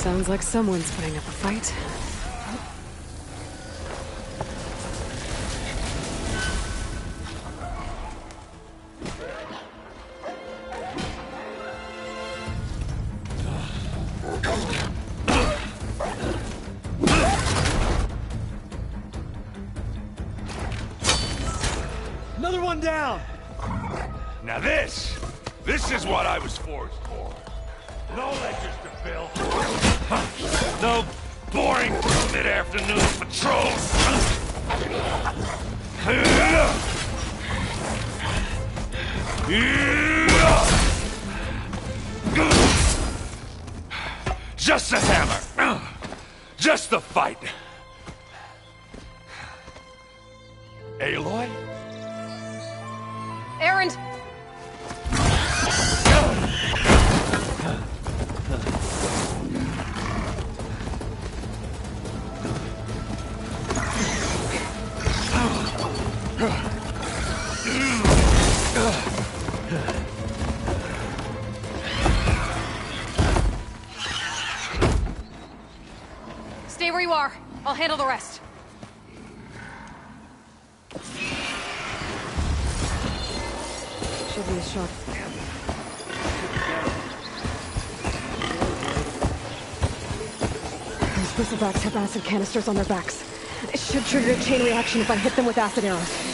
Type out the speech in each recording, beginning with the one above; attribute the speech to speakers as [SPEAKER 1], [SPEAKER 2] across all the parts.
[SPEAKER 1] Sounds like someone's putting up a fight.
[SPEAKER 2] Another one down!
[SPEAKER 3] Now this is what I was forced for. No ledgers to fill. No boring mid-afternoon patrols. Just a hammer. Just the fight. Aloy?
[SPEAKER 1] Erend! Stay where you are. I'll handle the rest. Should be a shot. Those bristlebacks have acid canisters on their backs. It should trigger a chain reaction if I hit them with acid arrows.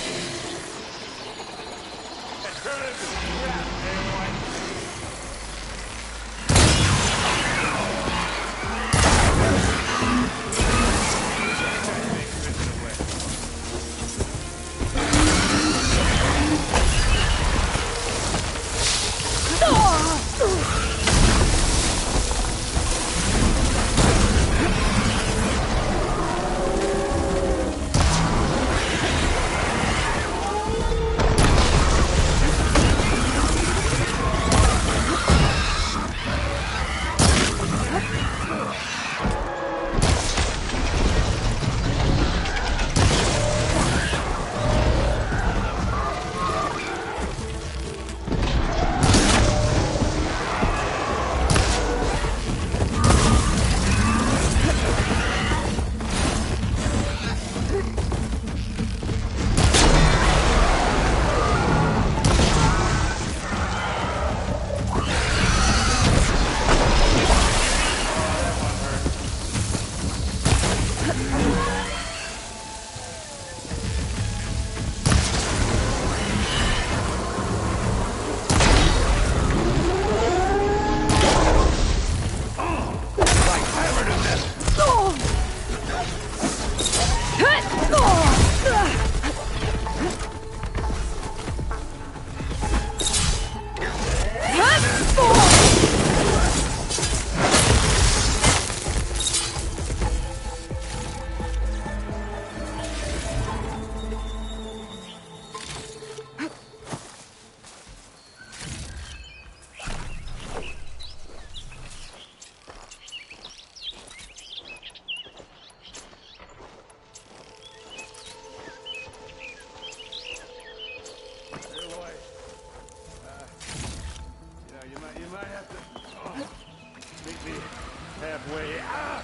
[SPEAKER 3] Halfway out.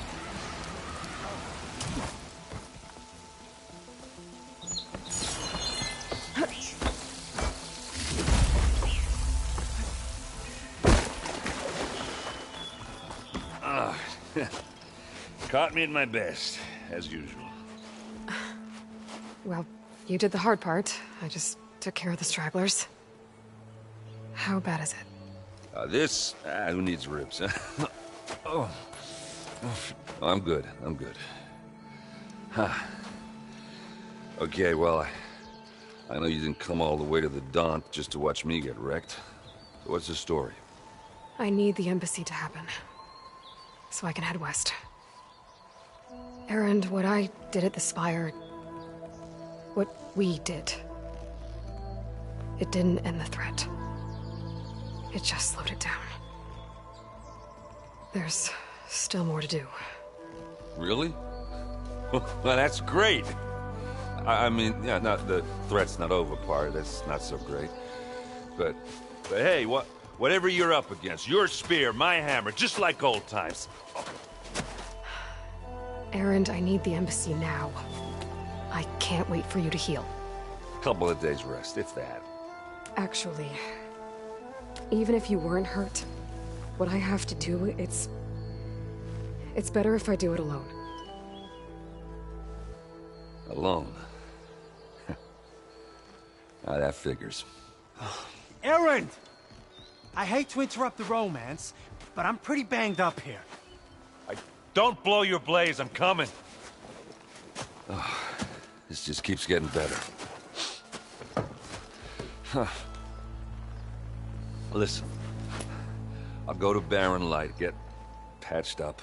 [SPEAKER 3] Caught me at my best, as usual.
[SPEAKER 1] Well, you did the hard part. I just took care of the stragglers. How bad is it?
[SPEAKER 3] Who needs ribs? Oh. I'm good. I'm good. Huh. Okay, well, I know you didn't come all the way to the Daunt just to watch me get wrecked. So what's the story?
[SPEAKER 1] I need the embassy to happen, so I can head west. Erend, what I did at the Spire... what we did... it didn't end the threat. It just slowed it down. There's still more to do.
[SPEAKER 3] Really? Well, that's great. I mean, yeah, not the threat's not over part. That's not so great. But hey, whatever you're up against, your spear, my hammer, just like old times.
[SPEAKER 1] Erend, I need the embassy now. I can't wait for you to heal.
[SPEAKER 3] Couple of days rest, if that.
[SPEAKER 1] Actually, even if you weren't hurt, what I have to do, it's better if I do it alone.
[SPEAKER 3] Alone? Ah, that figures.
[SPEAKER 2] Erend! I hate to interrupt the romance, but I'm pretty banged up here.
[SPEAKER 4] Don't blow your blaze, I'm coming.
[SPEAKER 3] This just keeps getting better. Huh. Listen, I'll go to Barren Light, get patched up.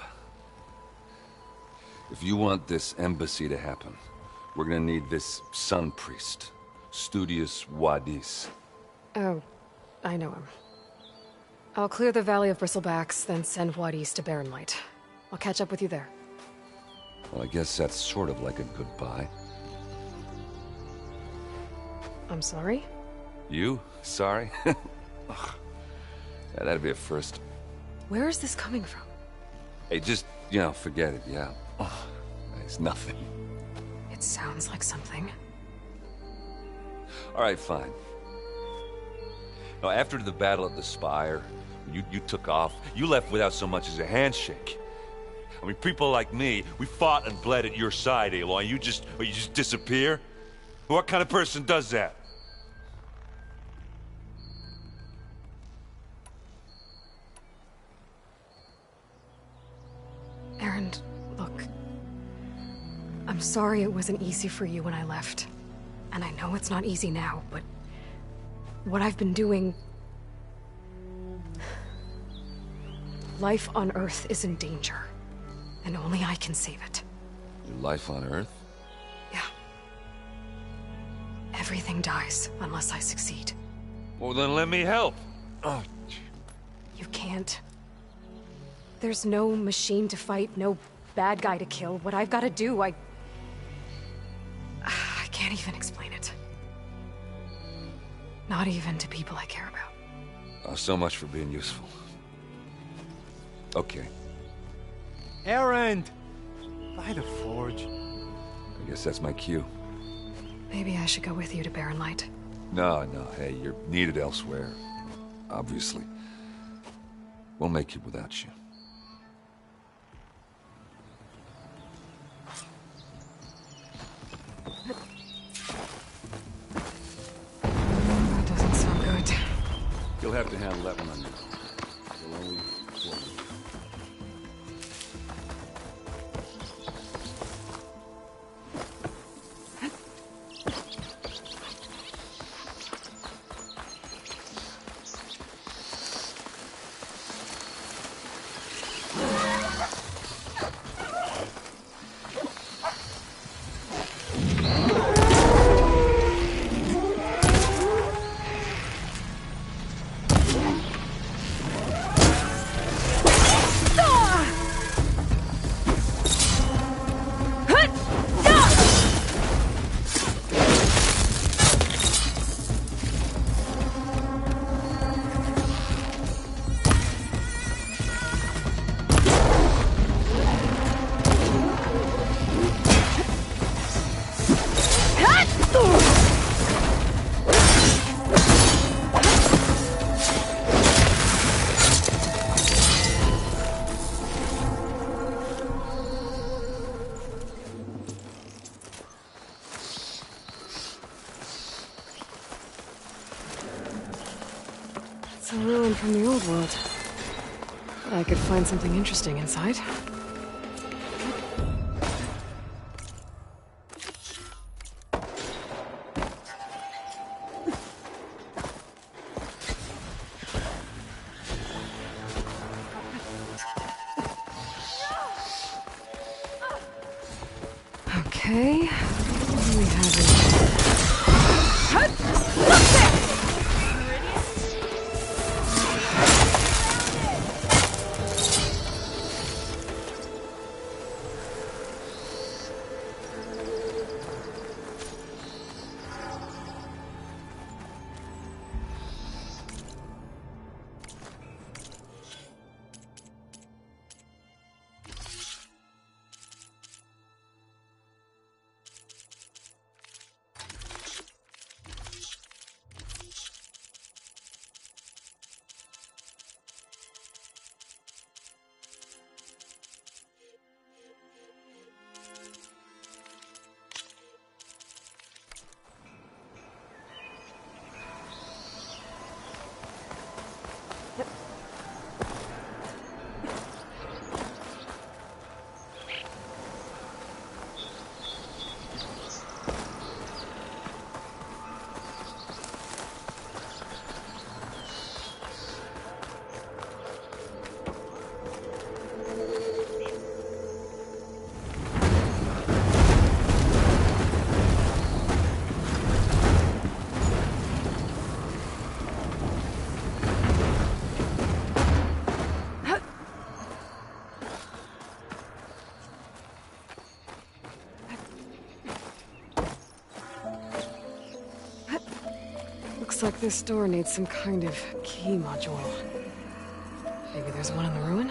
[SPEAKER 3] If you want this embassy to happen, we're gonna need this Sun Priest, Studius Wadis.
[SPEAKER 1] Oh, I know him. I'll clear the Valley of Bristlebacks, then send Wadis to Barren Light. I'll catch up with you there.
[SPEAKER 3] Well, I guess that's sort of like a goodbye.
[SPEAKER 1] I'm sorry?
[SPEAKER 3] You? Sorry? Ugh. Yeah, that'd be a first.
[SPEAKER 1] Where is this coming from?
[SPEAKER 3] Hey, just, forget it, yeah. Ugh. It's nothing.
[SPEAKER 1] It sounds like something.
[SPEAKER 3] All right, fine. Now, after the Battle of the Spire, you took off. You left without so much as a handshake.
[SPEAKER 4] I mean, people like me, we fought and bled at your side, Aloy. You just disappear? What kind of person does that?
[SPEAKER 1] Erend, look. I'm sorry it wasn't easy for you when I left. And I know it's not easy now, but what I've been doing... Life on Earth is in danger. And only I can save it.
[SPEAKER 3] Your life on Earth?
[SPEAKER 1] Yeah. Everything dies unless I succeed.
[SPEAKER 4] Well, then let me help. Oh,
[SPEAKER 1] You can't. There's no machine to fight, no bad guy to kill. What I've got to do, I can't even explain it. Not even to people I care about.
[SPEAKER 3] Oh, so much for being useful. Okay.
[SPEAKER 2] Erend! By the Forge.
[SPEAKER 3] I guess that's my cue.
[SPEAKER 1] Maybe I should go with you to Barren Light.
[SPEAKER 3] No, hey, you're needed elsewhere. Obviously. We'll make it without you.
[SPEAKER 1] That doesn't sound good.
[SPEAKER 3] You'll have to handle that one on your own. You'll only forward.
[SPEAKER 1] It's a ruin from the old world. I could find something interesting inside. Okay, what do we have in here? Looks like this door needs some kind of key module. Maybe there's one in the ruin?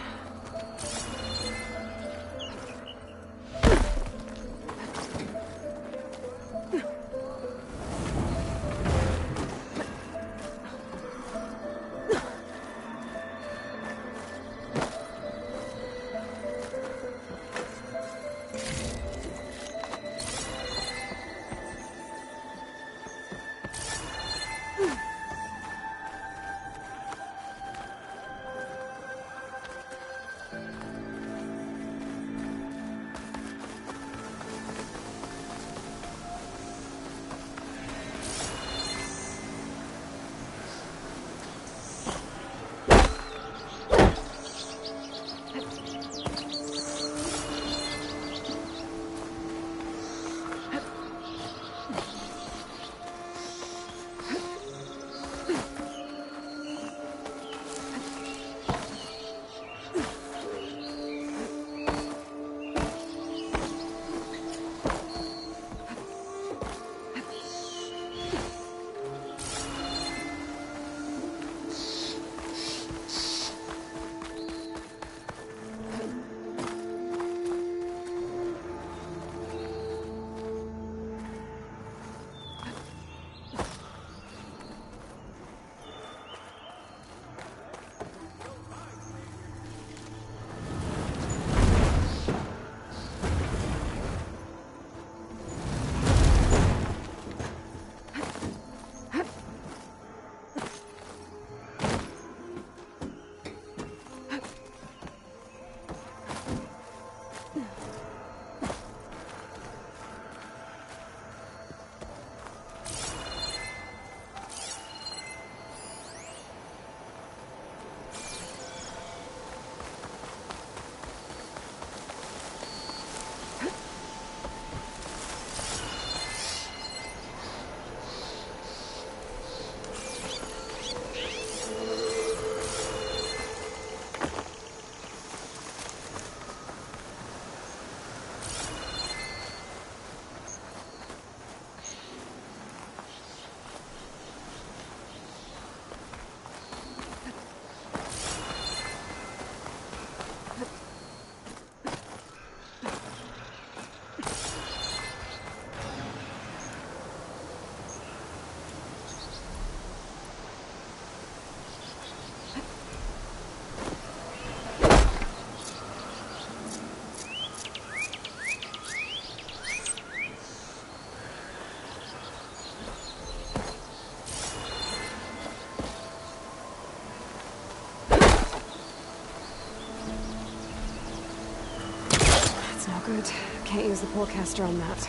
[SPEAKER 1] Good. Can't use the forecaster on that.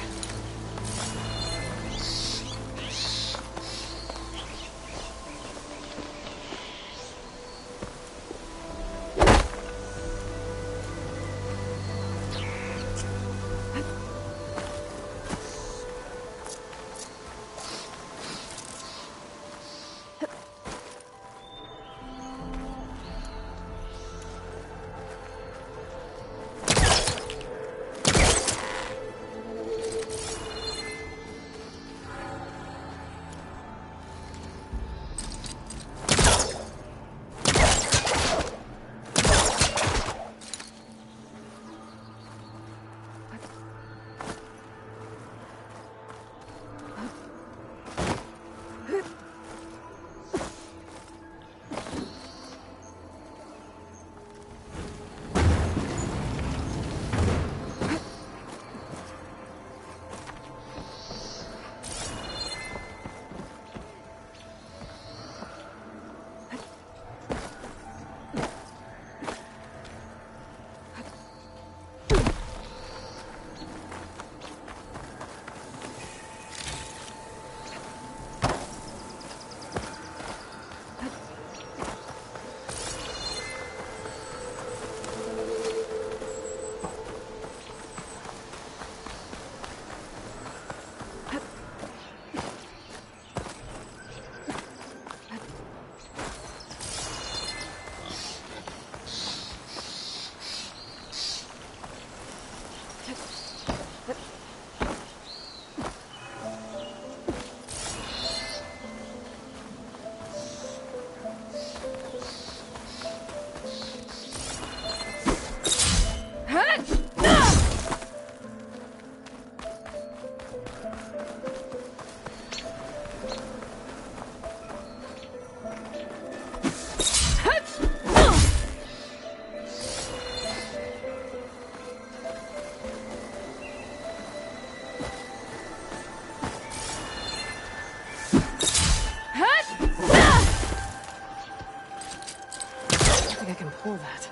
[SPEAKER 1] pull that.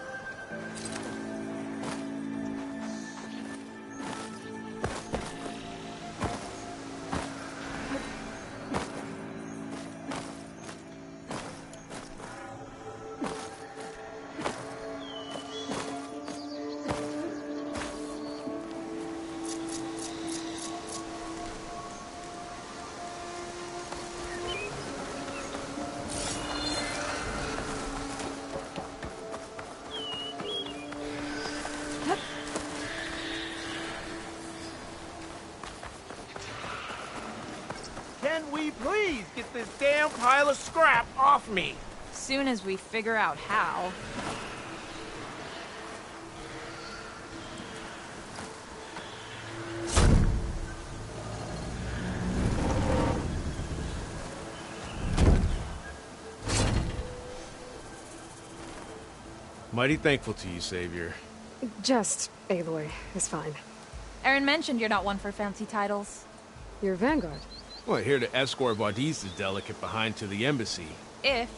[SPEAKER 5] Can we please get this damn pile of scrap off me?
[SPEAKER 6] Soon as we figure out how.
[SPEAKER 5] Mighty thankful to you, Savior.
[SPEAKER 1] Just Aloy is fine.
[SPEAKER 6] Aaron mentioned you're not one for fancy titles.
[SPEAKER 1] You're Vanguard.
[SPEAKER 5] Well, here to escort Wadiz's delicate behind to the embassy.
[SPEAKER 6] If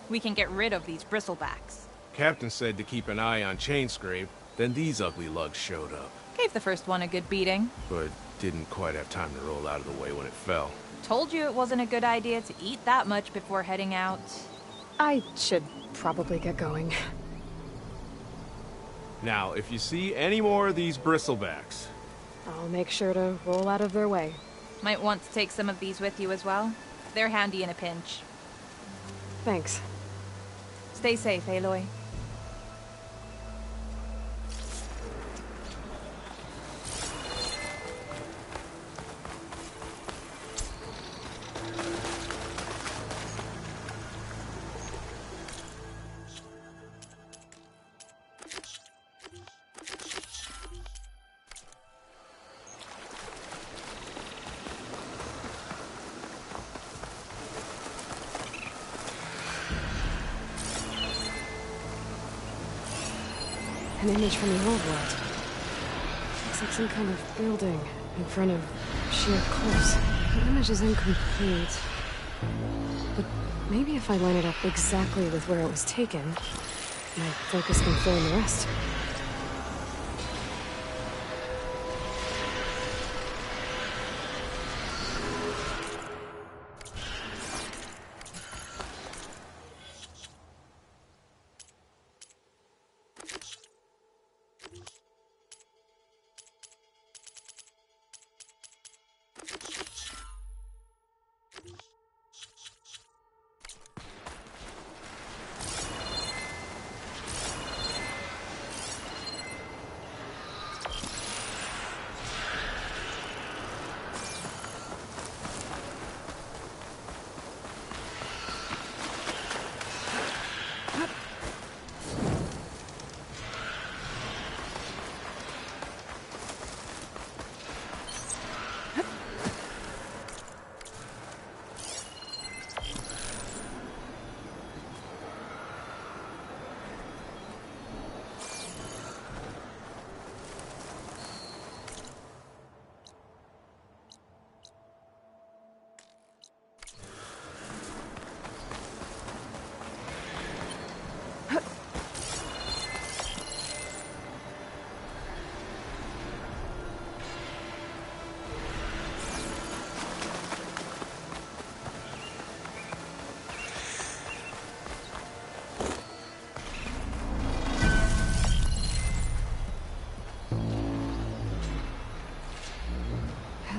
[SPEAKER 6] we can get rid of these bristlebacks.
[SPEAKER 5] Captain said to keep an eye on Chainscrape, then these ugly lugs showed up.
[SPEAKER 6] Gave the first one a good beating.
[SPEAKER 5] But didn't quite have time to roll out of the way when it fell.
[SPEAKER 6] Told you it wasn't a good idea to eat that much before heading out.
[SPEAKER 1] I should probably get going.
[SPEAKER 5] Now, if you see any more of these bristlebacks...
[SPEAKER 1] I'll make sure to roll out of their way.
[SPEAKER 6] Might want to take some of these with you as well. They're handy in a pinch.
[SPEAKER 1] Thanks.
[SPEAKER 6] Stay safe, Aloy.
[SPEAKER 1] An image from the old world. Looks like some kind of building in front of sheer cliffs. The image is incomplete. But maybe if I line it up exactly with where it was taken, my focus can fill in the rest.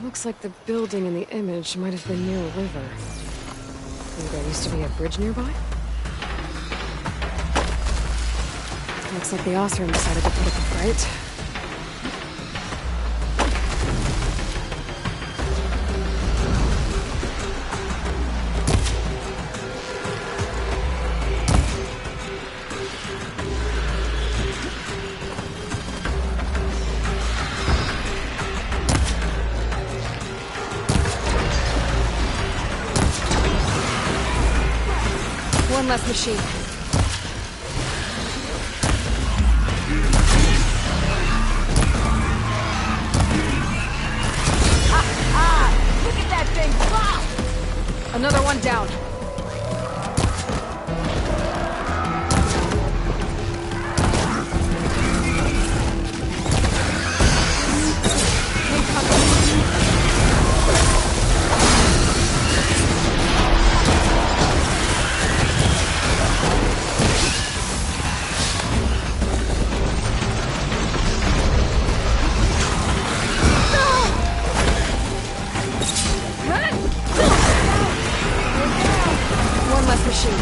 [SPEAKER 1] Looks like the building in the image might have been near a river. Maybe there used to be a bridge nearby? Looks like the Oseram decided to put up a fight. One less machine.
[SPEAKER 6] Look at that thing! Wow!
[SPEAKER 1] Another one down. machine.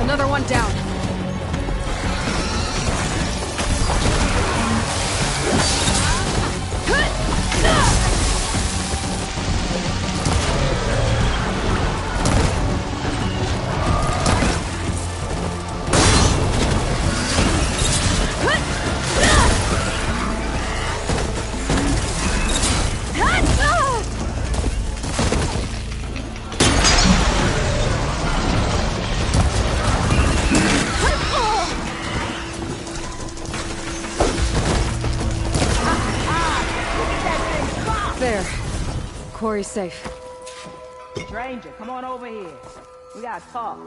[SPEAKER 1] Another one down. There. Quarry's safe.
[SPEAKER 7] Stranger, come on over here. We gotta talk.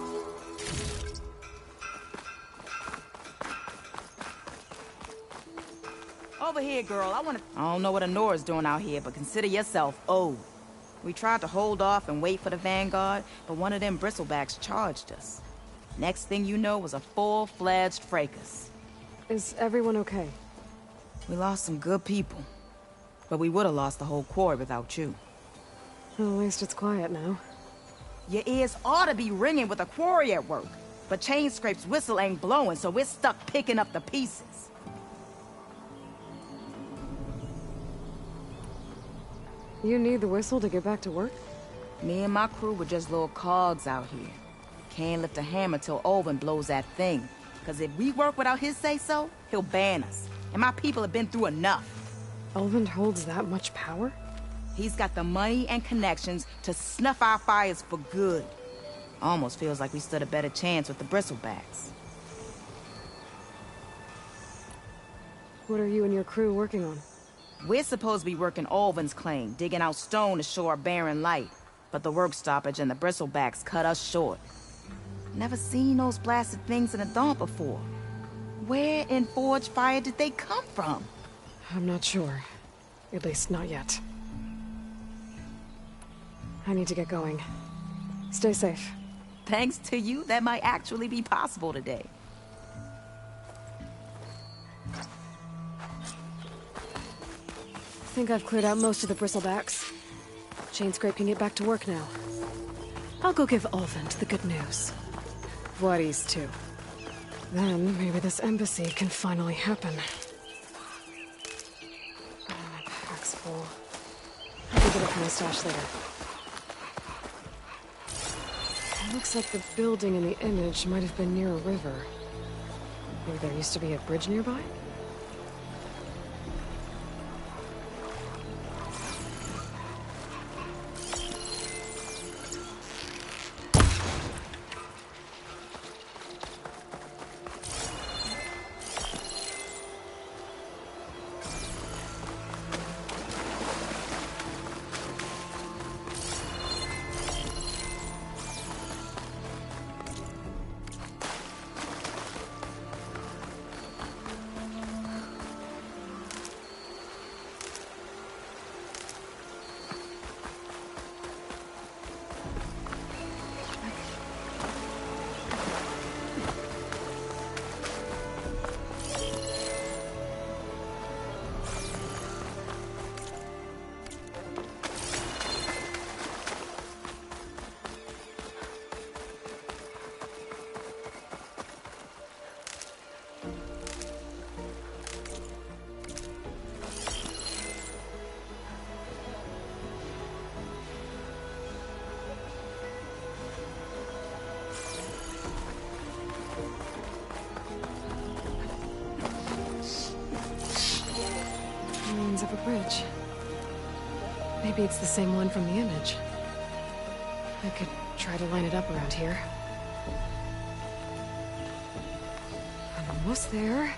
[SPEAKER 7] Over here, girl. I don't know what Honora's doing out here, but consider yourself old. We tried to hold off and wait for the Vanguard, but one of them bristlebacks charged us. Next thing you know was a full-fledged fracas.
[SPEAKER 1] Is everyone okay?
[SPEAKER 7] We lost some good people. But we would have lost the whole quarry without you.
[SPEAKER 1] Well, at least it's quiet now.
[SPEAKER 7] Your ears ought to be ringing with a quarry at work. But Chainscrape's whistle ain't blowing, so we're stuck picking up the pieces.
[SPEAKER 1] You need the whistle to get back to work?
[SPEAKER 7] Me and my crew were just little cogs out here. Can't lift a hammer till Olvin blows that thing. Cause if we work without his say-so, he'll ban us. And my people have been through enough.
[SPEAKER 1] Elvin holds that much power?
[SPEAKER 7] He's got the money and connections to snuff our fires for good. Almost feels like we stood a better chance with the bristlebacks.
[SPEAKER 1] What are you and your crew working on?
[SPEAKER 7] We're supposed to be working Olvin's claim, digging out stone to show our barren light. But the work stoppage and the bristlebacks cut us short. Never seen those blasted things in the Dawn before. Where in Forge Fire did they come from?
[SPEAKER 1] I'm not sure. At least not yet. I need to get going. Stay safe.
[SPEAKER 7] Thanks to you, that might actually be possible today.
[SPEAKER 1] I think I've cleared out most of the bristlebacks. Chainscrape can get back to work now. I'll go give Olvin the good news. Voorhees too. Then maybe this embassy can finally happen. Full. I'll go get it from my stash later. It looks like the building in the image might have been near a river. Maybe there used to be a bridge nearby? Of a bridge. Maybe it's the same one from the image. I could try to line it up around here. I'm almost there.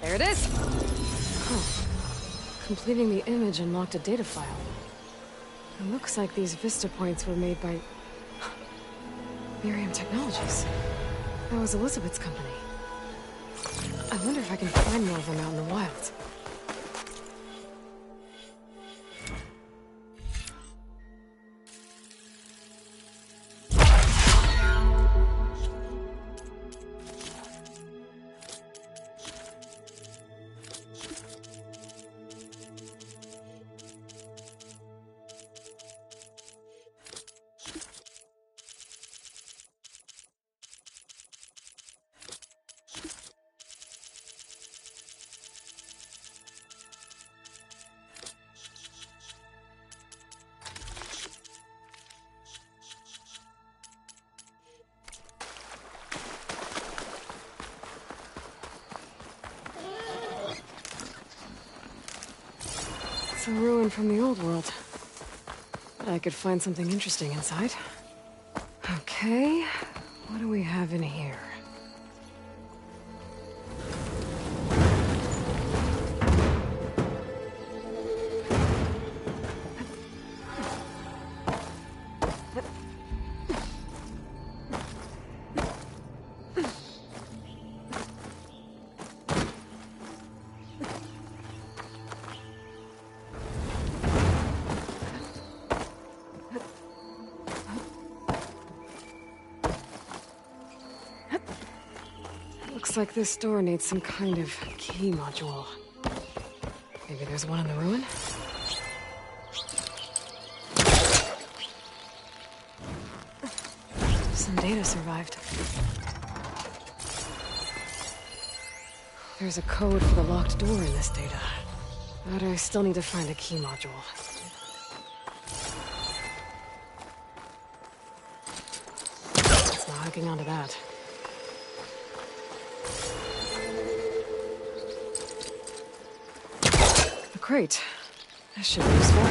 [SPEAKER 1] There it is! Oh. completing the image unlocked a data file. It looks like these Vista points were made by... Miriam Technologies. That was Elizabeth's company. I wonder if I can find more of them out in the wild. It's a ruin from the old world. But I could find something interesting inside. Okay, what do we have in here? Looks like this door needs some kind of key module. Maybe there's one in the ruin? Some data survived. There's a code for the locked door in this data. But I still need to find a key module. It's not hooking onto that. The crate. That should be useful.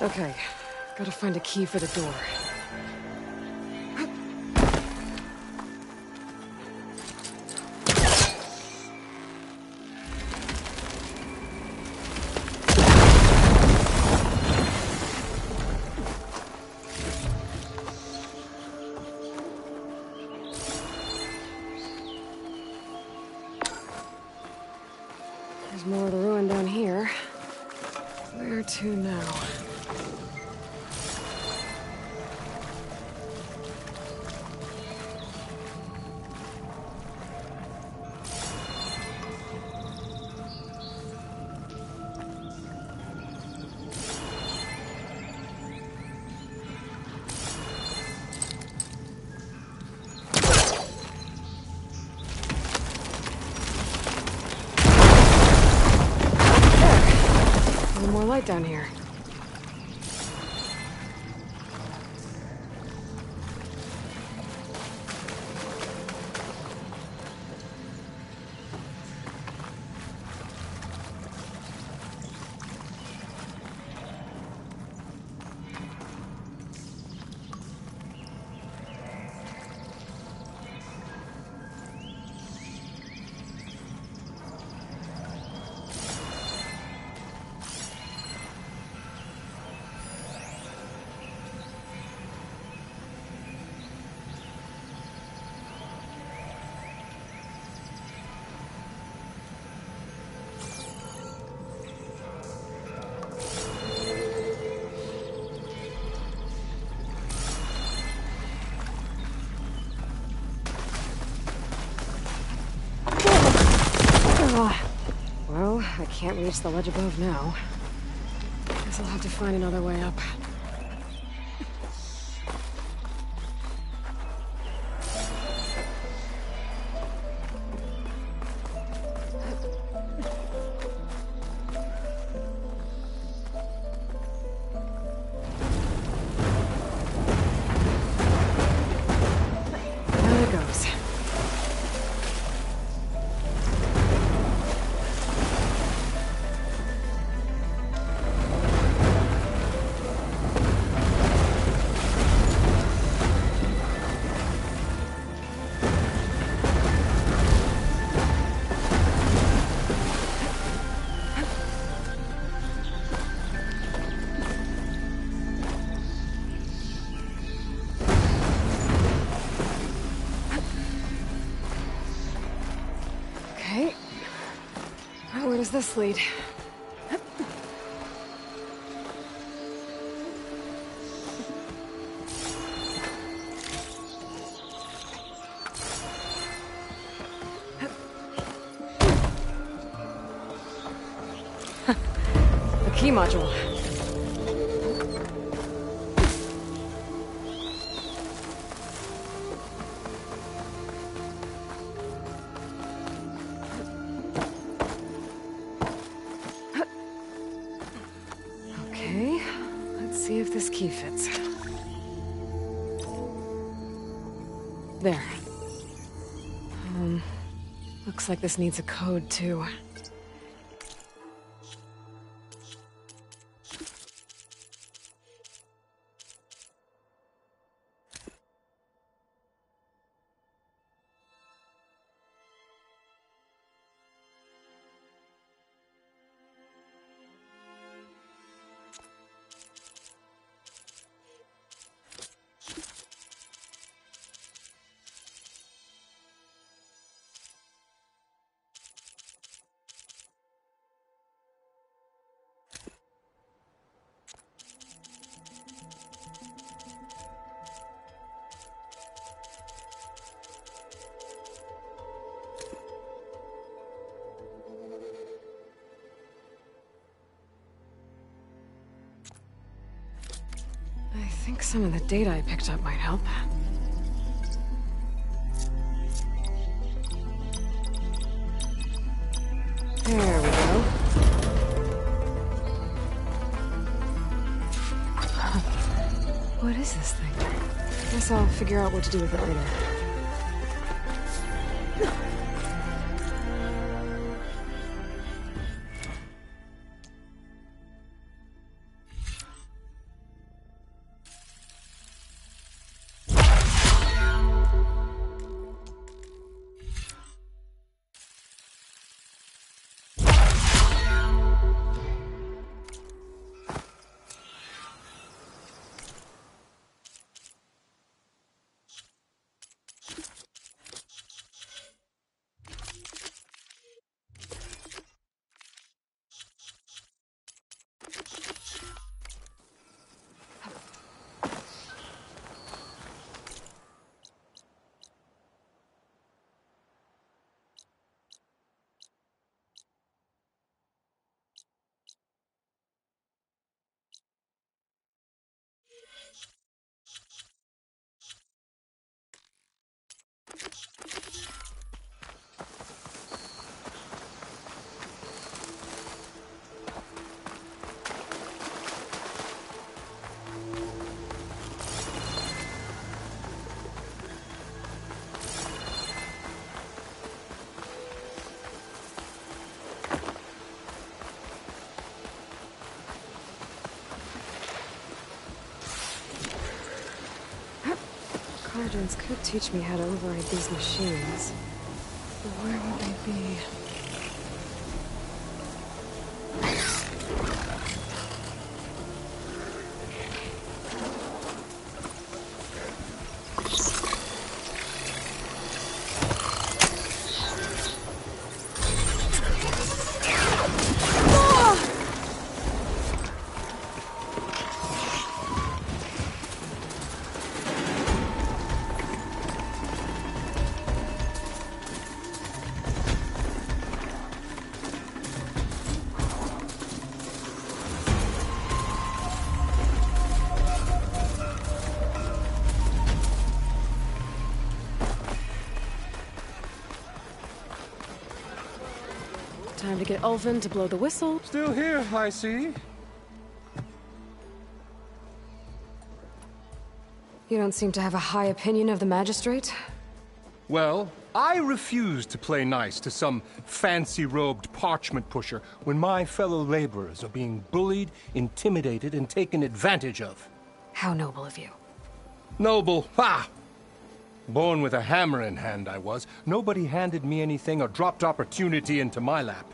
[SPEAKER 1] Okay, gotta find a key for the door. There's more of the ruin down here. Where to now? More light down here. Well, I can't reach the ledge above now. Guess I'll have to find another way up. There it goes. Okay. Well, where does this lead? The key module. Okay, let's see if this key fits. There. Looks like this needs a code, too. I think some of the data I picked up might help. There we go. What is this thing? Guess I'll figure out what to do with it later. Cauldrons could teach me how to override these machines. But where would they be? Time to get Ulvin to blow the whistle.
[SPEAKER 8] Still here, I see.
[SPEAKER 1] You don't seem to have a high opinion of the magistrate.
[SPEAKER 8] Well, I refuse to play nice to some fancy-robed parchment pusher when my fellow laborers are being bullied, intimidated, and taken advantage of.
[SPEAKER 1] How noble of you.
[SPEAKER 8] Noble, ha! Born with a hammer in hand, I was. Nobody handed me anything or dropped opportunity into my lap.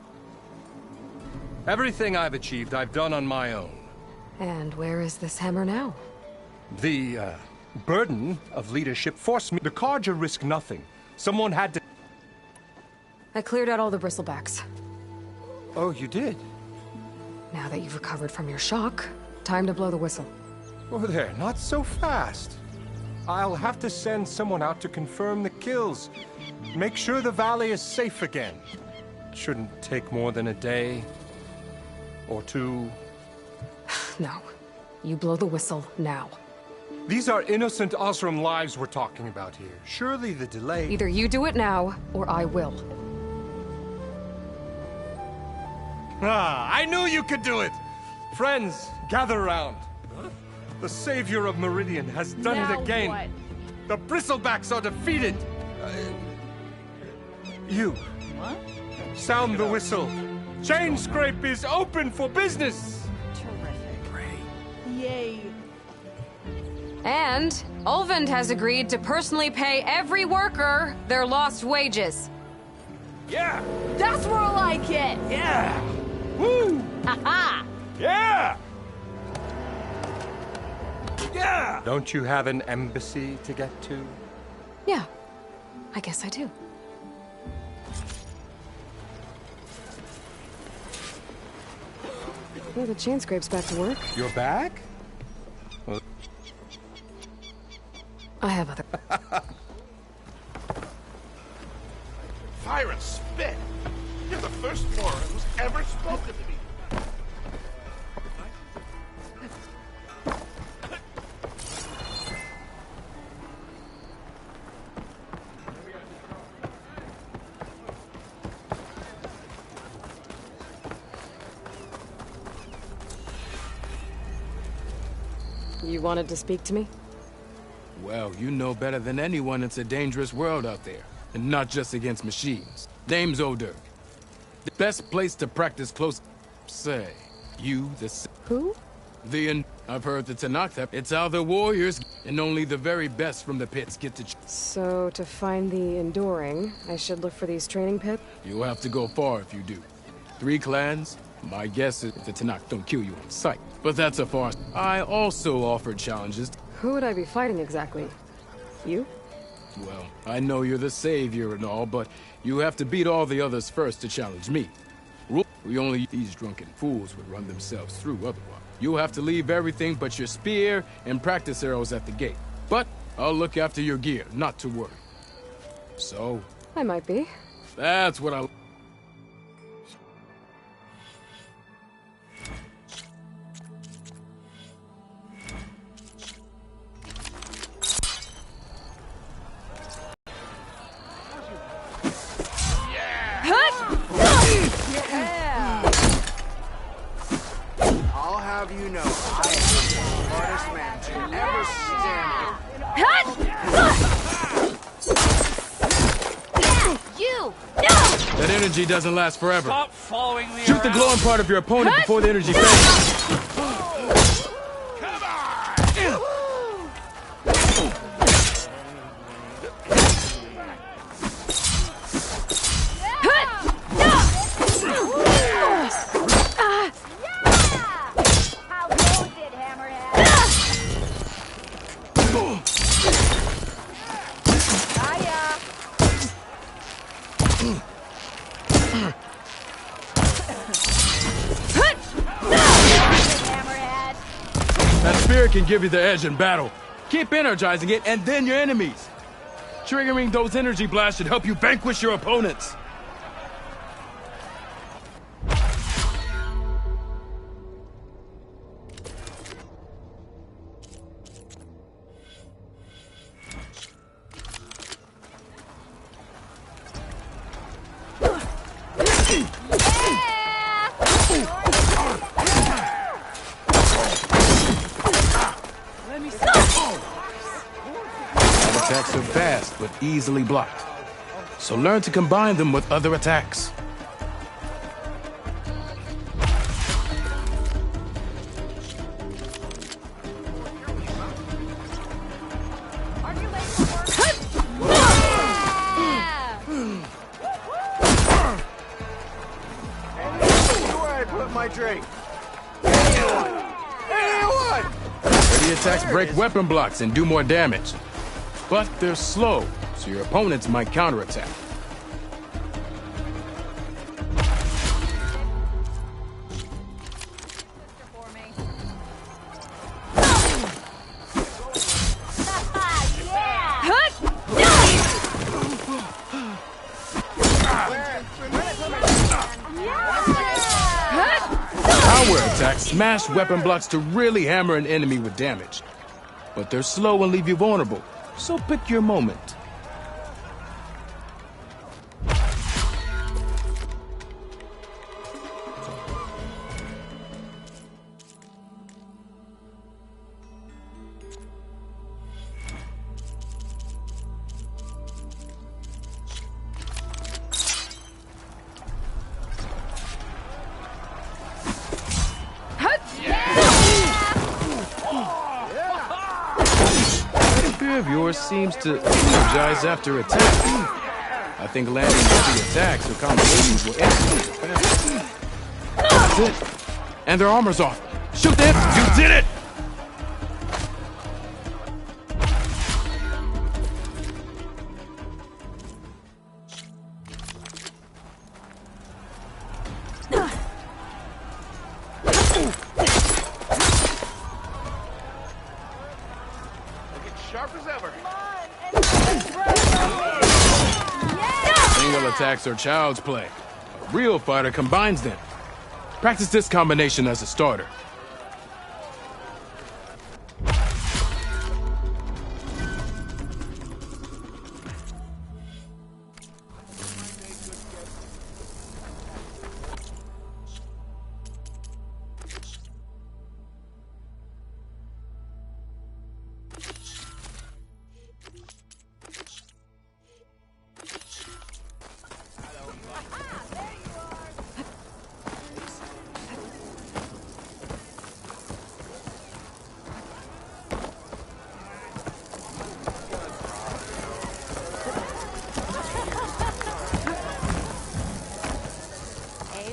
[SPEAKER 8] Everything I've achieved, I've done on my own.
[SPEAKER 1] And where is this hammer now?
[SPEAKER 8] The, burden of leadership forced me. The Carja risked nothing. Someone had to...
[SPEAKER 1] I cleared out all the bristlebacks.
[SPEAKER 8] Oh, you did?
[SPEAKER 1] Now that you've recovered from your shock, time to blow the whistle.
[SPEAKER 8] Oh, there, not so fast. I'll have to send someone out to confirm the kills. Make sure the valley is safe again. Shouldn't take more than a day. Or two.
[SPEAKER 1] No. You blow the whistle now.
[SPEAKER 8] These are innocent Osram lives we're talking about here. Surely the delay...
[SPEAKER 1] Either you do it now, or I will.
[SPEAKER 8] Ah, I knew you could do it! Friends, gather around. The savior of Meridian has done it again.
[SPEAKER 7] What?
[SPEAKER 8] The Bristlebacks are defeated. You.
[SPEAKER 7] What?
[SPEAKER 8] Sound the whistle. Chainscrape is open for business.
[SPEAKER 7] Terrific. Yay.
[SPEAKER 1] And Ulvin has agreed to personally pay every worker their lost wages.
[SPEAKER 4] Yeah!
[SPEAKER 7] That's more like it.
[SPEAKER 4] Yeah!
[SPEAKER 8] Woo!
[SPEAKER 7] Ha
[SPEAKER 4] Yeah! Yeah!
[SPEAKER 8] Don't you have an embassy to get to?
[SPEAKER 1] Yeah, I guess I do. Yeah, the Chainscrape's back to work.
[SPEAKER 8] You're back?
[SPEAKER 1] I have other...
[SPEAKER 9] Fire and spit! You're the first Moran who's ever spoken to me.
[SPEAKER 1] You wanted to speak to me?
[SPEAKER 5] Well, you know better than anyone it's a dangerous world out there. And not just against machines. Name's O'Dirk. The best place to practice close... Say, you,
[SPEAKER 1] Who?
[SPEAKER 5] I've heard the Tanakh, it's how the warriors, and only the very best from the pits get to...
[SPEAKER 1] So, to find the Enduring, I should look for these training pits?
[SPEAKER 5] You'll have to go far if you do. 3 clans? My guess is the Tanakh don't kill you on sight. But that's a farce. I also offered challenges.
[SPEAKER 1] Who would I be fighting exactly? You?
[SPEAKER 5] Well, I know you're the savior and all, but you have to beat all the others first to challenge me. We only... These drunken fools would run themselves through otherwise. You'll have to leave everything but your spear and practice arrows at the gate. But I'll look after your gear, not to worry. So...
[SPEAKER 1] I might be.
[SPEAKER 5] That's what I...
[SPEAKER 9] I'll have you know, I am the smartest man to ever stand.
[SPEAKER 7] You!
[SPEAKER 5] That energy doesn't last forever.
[SPEAKER 4] Stop following me
[SPEAKER 5] Shoot the glowing part of your opponent before the energy fades.
[SPEAKER 4] Come on!
[SPEAKER 7] How goes it, Hammerhead?
[SPEAKER 5] That spear can give you the edge in battle. Keep energizing it, and then your enemies. Triggering those energy blasts should help you vanquish your opponents. but easily blocked. So learn to combine them with other attacks.
[SPEAKER 9] My drink.
[SPEAKER 5] Heavy attacks break weapon blocks and do more damage. But they're slow, so your opponents might counterattack. Power attacks smash weapon blocks to really hammer an enemy with damage. But they're slow and leave you vulnerable, so pick your moment. Of yours seems to energize after attack. I think landing heavy attacks or combinations will execute faster. That's it. And their armor's off. Shoot them! You did it!
[SPEAKER 9] Sharp as ever.
[SPEAKER 5] Single attacks are child's play. A real fighter combines them. Practice this combination as a starter.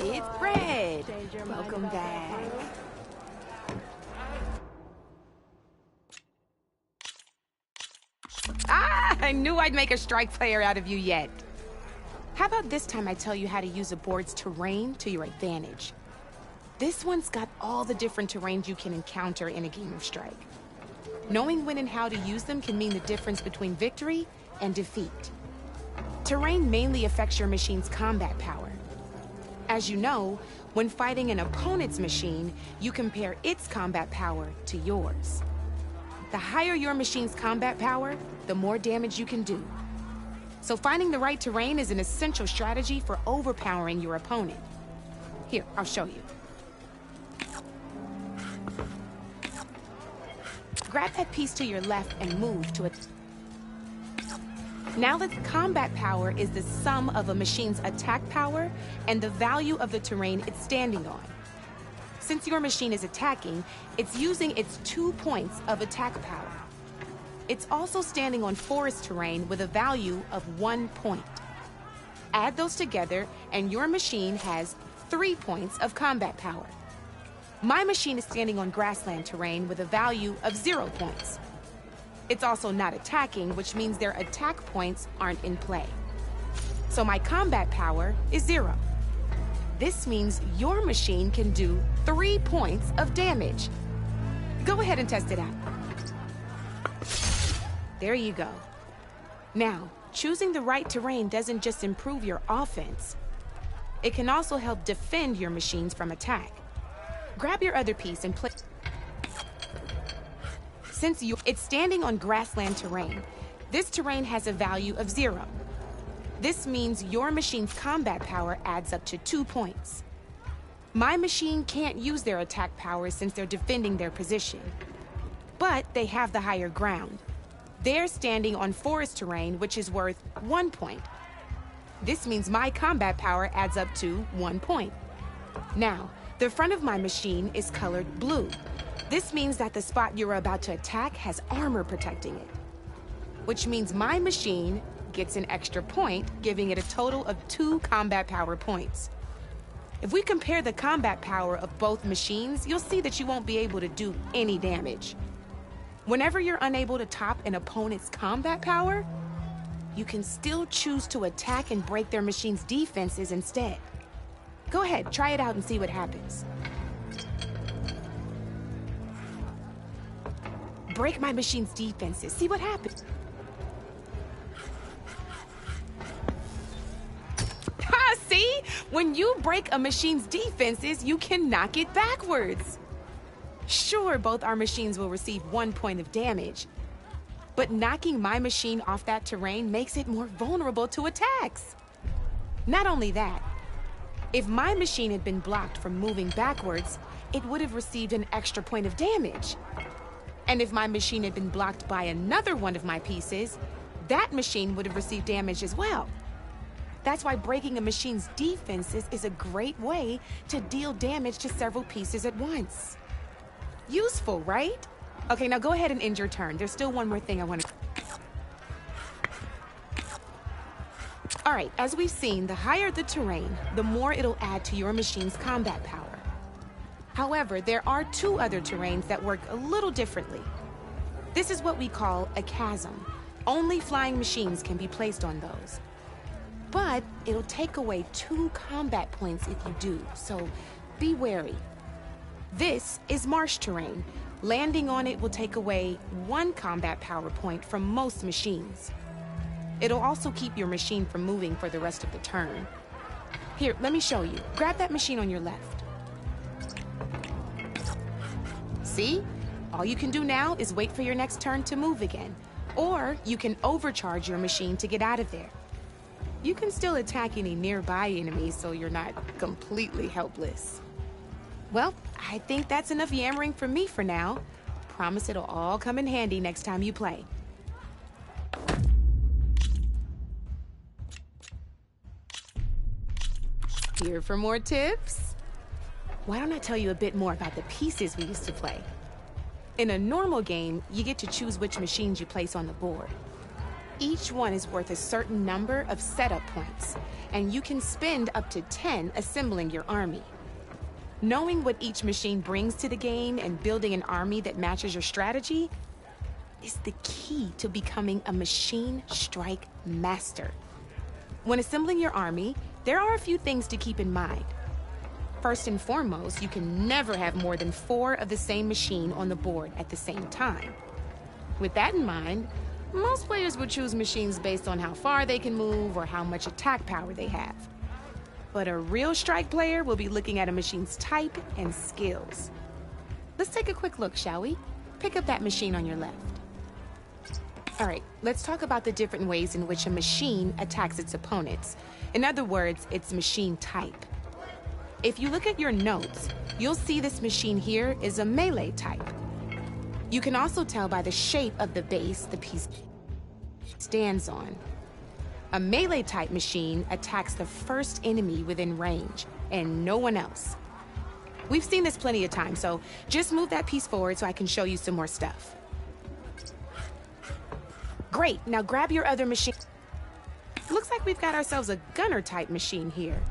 [SPEAKER 7] It's Fred. Welcome back. I knew I'd make a strike player out of you yet. How about this time I tell you how to use a board's terrain to your advantage? This one's got all the different terrains you can encounter in a game of Strike. Knowing when and how to use them can mean the difference between victory and defeat. Terrain mainly affects your machine's combat power. As you know, when fighting an opponent's machine, you compare its combat power to yours. The higher your machine's combat power, the more damage you can do. So finding the right terrain is an essential strategy for overpowering your opponent. Here, I'll show you. Grab that piece to your left and move to it. Now that combat power is the sum of a machine's attack power and the value of the terrain it's standing on. Since your machine is attacking, it's using its 2 points of attack power. It's also standing on forest terrain with a value of 1 point. Add those together and your machine has 3 points of combat power. My machine is standing on grassland terrain with a value of 0 points. It's also not attacking, which means their attack points aren't in play. So my combat power is 0. This means your machine can do 3 points of damage. Go ahead and test it out. There you go. Now, choosing the right terrain doesn't just improve your offense. It can also help defend your machines from attack. Grab your other piece and place. Since it's standing on grassland terrain, this terrain has a value of 0. This means your machine's combat power adds up to 2 points. My machine can't use their attack power since they're defending their position. But they have the higher ground.
[SPEAKER 10] They're standing on forest terrain, which is worth 1 point. This means my combat power adds up to 1 point. Now, the front of my machine is colored blue. This means that the spot you're about to attack has armor protecting it, which means my machine gets an extra point, giving it a total of 2 combat power points. If we compare the combat power of both machines, you'll see that you won't be able to do any damage. Whenever you're unable to top an opponent's combat power, you can still choose to attack and break their machine's defenses instead. Go ahead, try it out and see what happens. Break my machine's defenses, see what happens. Ha, see? When you break a machine's defenses, you can knock it backwards. Sure, both our machines will receive 1 point of damage, but knocking my machine off that terrain makes it more vulnerable to attacks. Not only that, if my machine had been blocked from moving backwards, it would have received an extra point of damage. And if my machine had been blocked by another one of my pieces, that machine would have received damage as well. That's why breaking a machine's defenses is a great way to deal damage to several pieces at once. Useful, right? Okay, now go ahead and end your turn. There's still one more thing I want to... All right, as we've seen, the higher the terrain, the more it'll add to your machine's combat power. However, there are 2 other terrains that work a little differently. This is what we call a chasm. Only flying machines can be placed on those. But it'll take away 2 combat points if you do, so be wary. This is marsh terrain. Landing on it will take away 1 combat power point from most machines. It'll also keep your machine from moving for the rest of the turn. Here, let me show you. Grab that machine on your left. See? All you can do now is wait for your next turn to move again. Or you can overcharge your machine to get out of there. You can still attack any nearby enemies so you're not completely helpless. Well, I think that's enough yammering from me for now. Promise it'll all come in handy next time you play. Here for more tips? Why don't I tell you a bit more about the pieces we used to play? In a normal game, you get to choose which machines you place on the board. Each one is worth a certain number of setup points, and you can spend up to 10 assembling your army. Knowing what each machine brings to the game and building an army that matches your strategy is the key to becoming a machine strike master. When assembling your army, there are a few things to keep in mind. First and foremost, you can never have more than 4 of the same machine on the board at the same time. With that in mind, most players would choose machines based on how far they can move or how much attack power they have. But a real strike player will be looking at a machine's type and skills. Let's take a quick look, shall we? Pick up that machine on your left. All right, let's talk about the different ways in which a machine attacks its opponents. In other words, its machine type. If you look at your notes, you'll see this machine here is a melee type. You can also tell by the shape of the base the piece stands on. A melee-type machine attacks the first enemy within range, and no one else. We've seen this plenty of times, so just move that piece forward so I can show you some more stuff. Great, now grab your other machine. Looks like we've got ourselves a gunner-type machine here.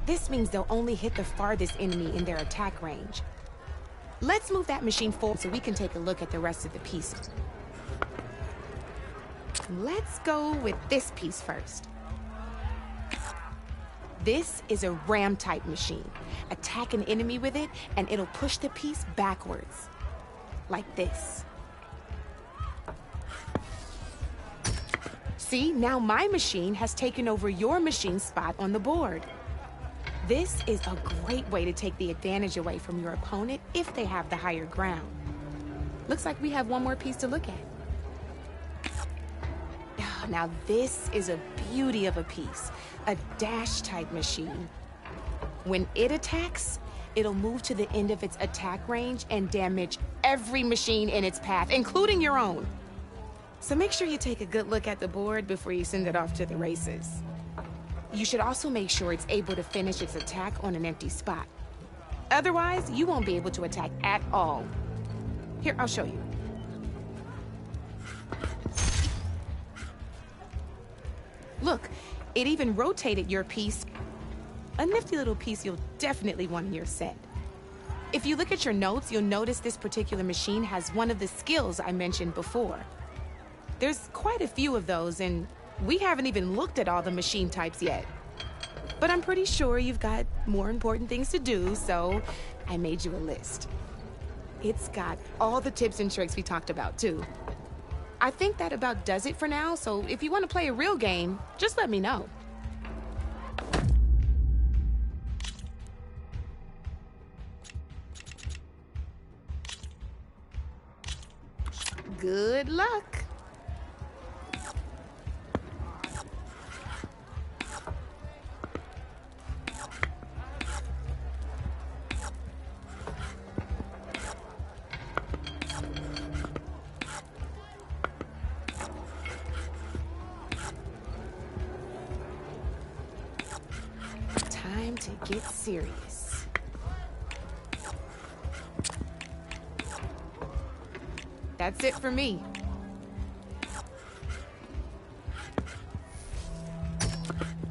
[SPEAKER 10] This means they'll only hit the farthest enemy in their attack range. Let's move that machine forward so we can take a look at the rest of the pieces. Let's go with this piece first. This is a ram-type machine. Attack an enemy with it, and it'll push the piece backwards. Like this. See, now my machine has taken over your machine's spot on the board. This is a great way to take the advantage away from your opponent if they have the higher ground. Looks like we have one more piece to look at. Now this is a beauty of a piece, a dash-type machine. When it attacks, it'll move to the end of its attack range and damage every machine in its path, including your own. So make sure you take a good look at the board before you send it off to the races. You should also make sure it's able to finish its attack on an empty spot. Otherwise, you won't be able to attack at all. Here, I'll show you. Look, it even rotated your piece. A nifty little piece you'll definitely want in your set. If you look at your notes, you'll notice this particular machine has one of the skills I mentioned before. There's quite a few of those, and we haven't even looked at all the machine types yet. But I'm pretty sure you've got more important things to do, so I made you a list. It's got all the tips and tricks we talked about, too. I think that about does it for now, so if you want to play a real game, just let me know. Good luck. Time to get serious. That's it for me.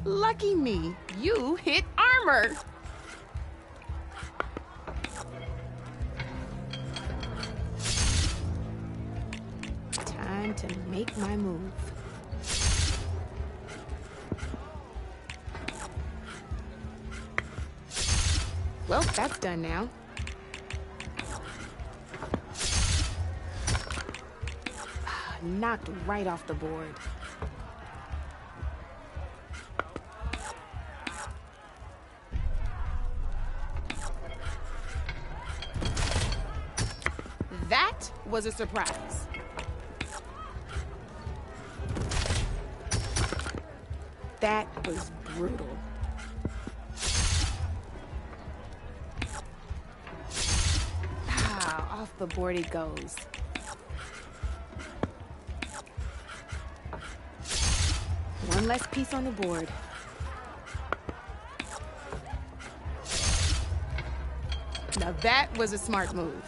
[SPEAKER 10] Lucky me, you hit armor. Time to make my move. Well, that's done now. Knocked right off the board. That was a surprise. That was brutal. Off the board it goes. One less piece on the board. Now that was a smart move.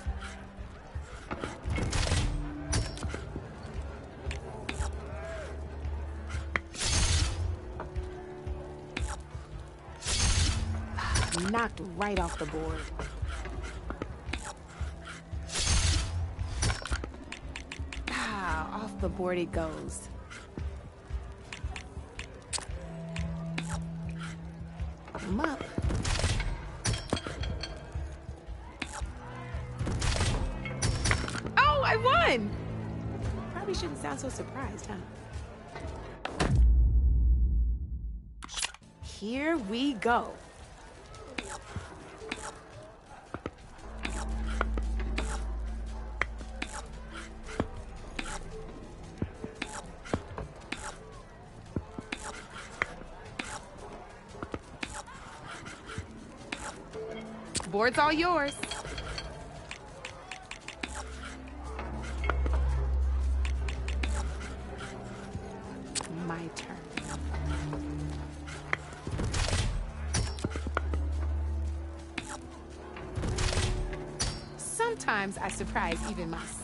[SPEAKER 10] Knocked right off the board. Off the board it goes. I'm up. Oh, I won! Probably shouldn't sound so surprised, huh? Here we go. Board's all yours. My turn. Sometimes I surprise even myself.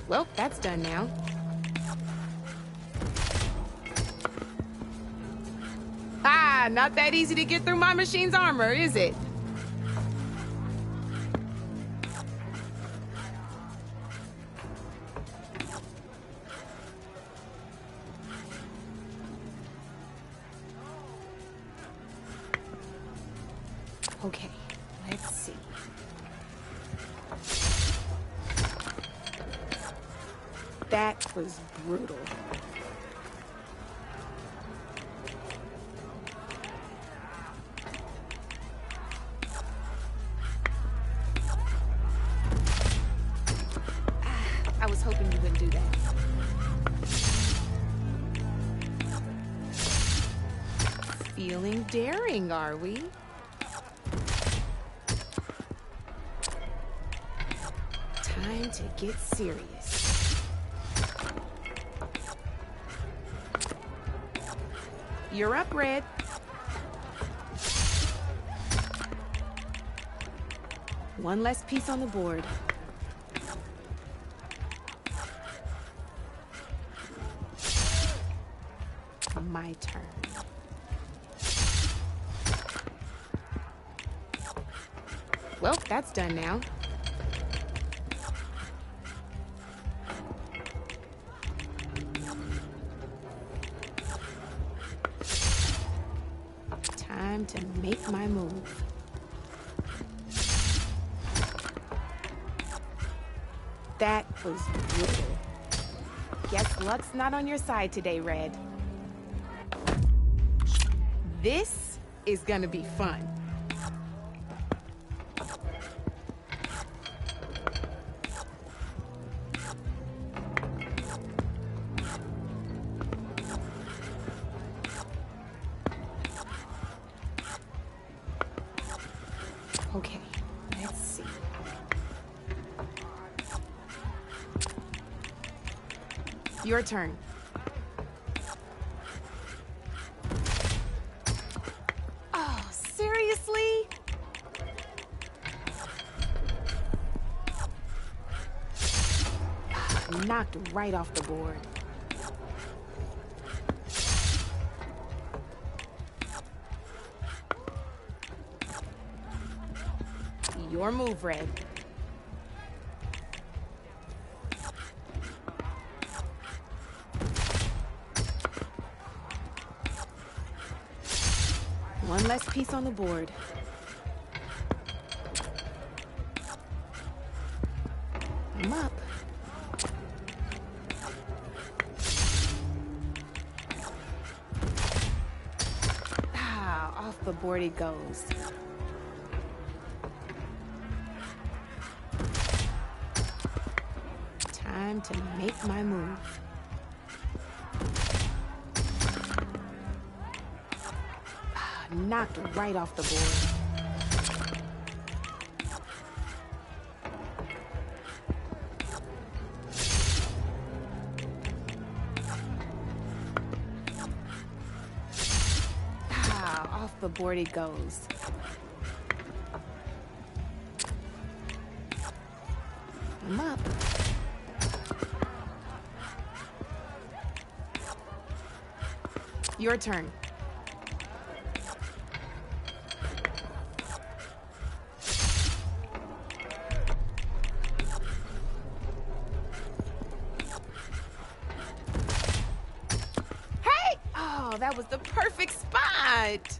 [SPEAKER 10] Well, that's done now. Ah, not that easy to get through my machine's armor, is it? Okay, let's see. That was brutal. I was hoping you wouldn't do that. Feeling daring, are we? Time to get serious. You're up, Red. One less piece on the board. My turn. Well, that's done now. Time to make my move. That was brutal. Guess luck's not on your side today, Red. This is gonna be fun. Okay, let's see. Your turn. Oh, seriously? Knocked right off the board. Your move, Red. One less piece on the board. I'm up. Ah, off the board it goes. Time to make my move. Ah, knocked right off the board. Ah, off the board it goes. I'm up. Your turn. Hey! Oh, that was the perfect spot!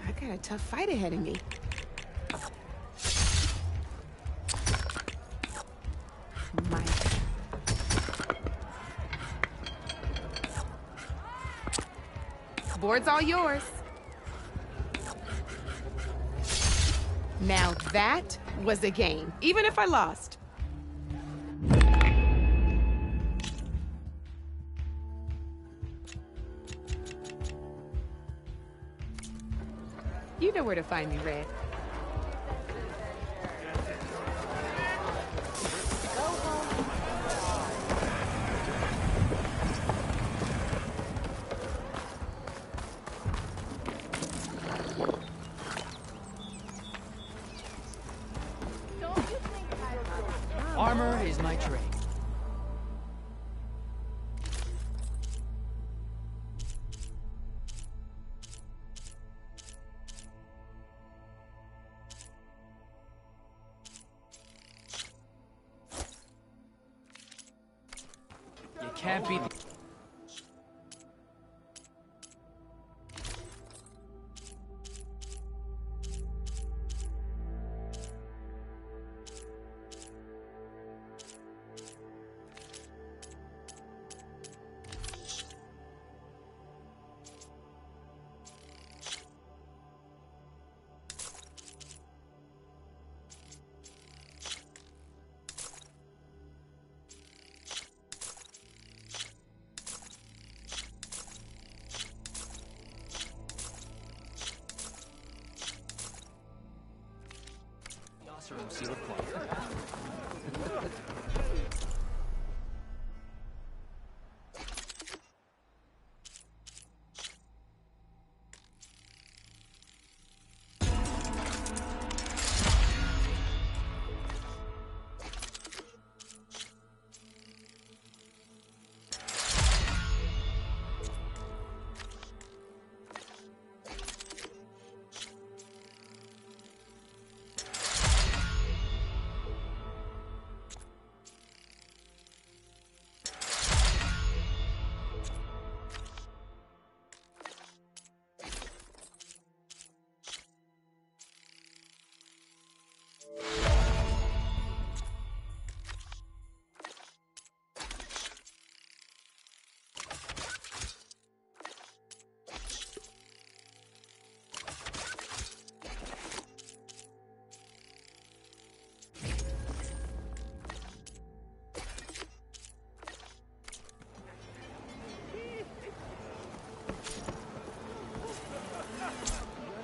[SPEAKER 10] I got a tough fight ahead of me. My turn. Board's all yours. Now that was a game, even if I lost. You know where to find me, Red.
[SPEAKER 11] Armor is my trade. You can't beat... Classroom seal of quality.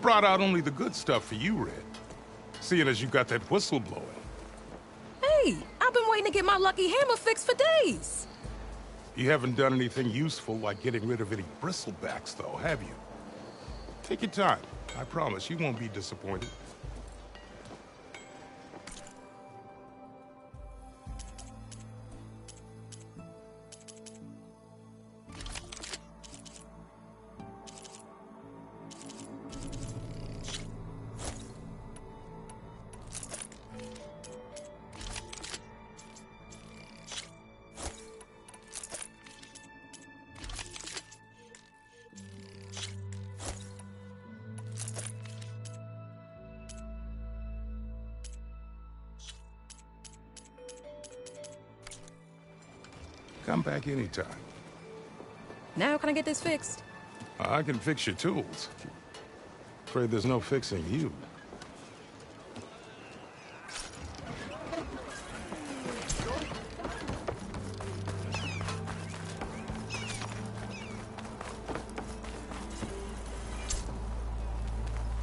[SPEAKER 12] Brought out only the good stuff for you, Red. Seeing as you got that whistle blowing.
[SPEAKER 13] Hey, I've been waiting to get my lucky hammer fixed for days.
[SPEAKER 12] You haven't done anything useful like getting rid of any bristlebacks, though, have you? Take your time. I promise you won't be disappointed. Come back anytime.
[SPEAKER 13] Now can I get this fixed?
[SPEAKER 12] I can fix your tools. Afraid there's no fixing you.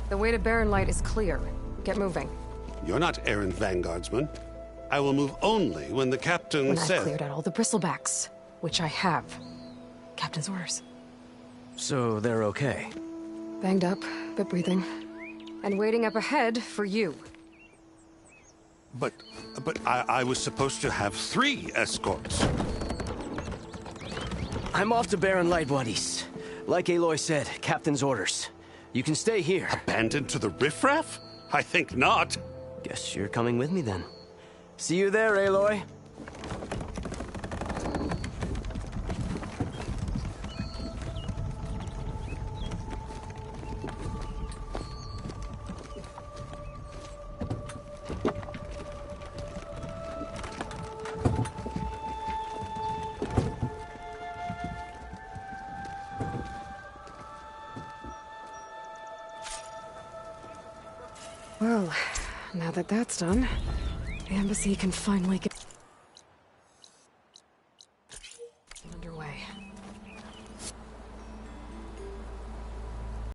[SPEAKER 1] The way to Barren Light is clear. Get moving.
[SPEAKER 14] You're not errant vanguardsman. I will move only when the captain
[SPEAKER 1] When
[SPEAKER 14] says...
[SPEAKER 1] I've cleared out all the bristlebacks, which I have. Captain's orders.
[SPEAKER 11] So they're okay?
[SPEAKER 1] Banged up, but breathing. And waiting up ahead for you.
[SPEAKER 14] But I was supposed to have 3 escorts.
[SPEAKER 11] I'm off to Barren Light, buddies. Like Aloy said, Captain's orders. You can stay here.
[SPEAKER 14] Abandoned to the riffraff? I think not.
[SPEAKER 11] Guess you're coming with me then. See you there, Aloy.
[SPEAKER 1] Well, now that that's done, the embassy can finally get...